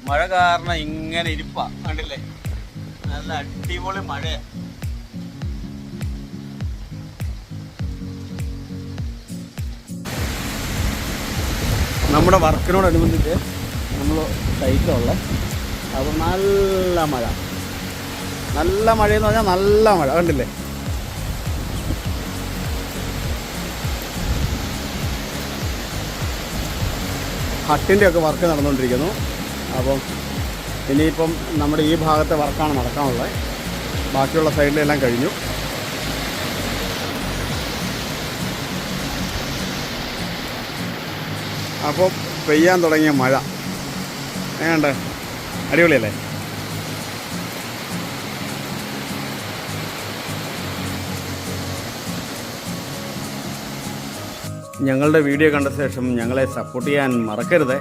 മഴ കാരണം ഇങ്ങനെ ഇരിപ്പാ, കണ്ടില്ലേ? നല്ല അടിപൊളി മഴയാ. നമ്മുടെ വർക്കിനോടനുബന്ധിച്ച് നമ്മൾ സൈറ്റിലുള്ള അപ്പോൾ നല്ല മഴ, നല്ല മഴയെന്ന് പറഞ്ഞാൽ നല്ല മഴ, കണ്ടില്ലേ? ഹട്ടിൻ്റെ ഒക്കെ വർക്ക് നടന്നുകൊണ്ടിരിക്കുന്നു. അപ്പം ഇനിയിപ്പം നമ്മുടെ ഈ ഭാഗത്തെ വർക്കാണ് നടക്കാനുള്ളത്. ബാക്കിയുള്ള സൈഡിലെല്ലാം കഴിഞ്ഞു. അപ്പോൾ പെയ്യാൻ തുടങ്ങിയ മഴ എങ്ങനെയുണ്ട്? അടിപൊളിയല്ലേ? ഞങ്ങളുടെ വീഡിയോ കണ്ട ശേഷം ഞങ്ങളെ സപ്പോർട്ട് ചെയ്യാൻ മറക്കരുത്.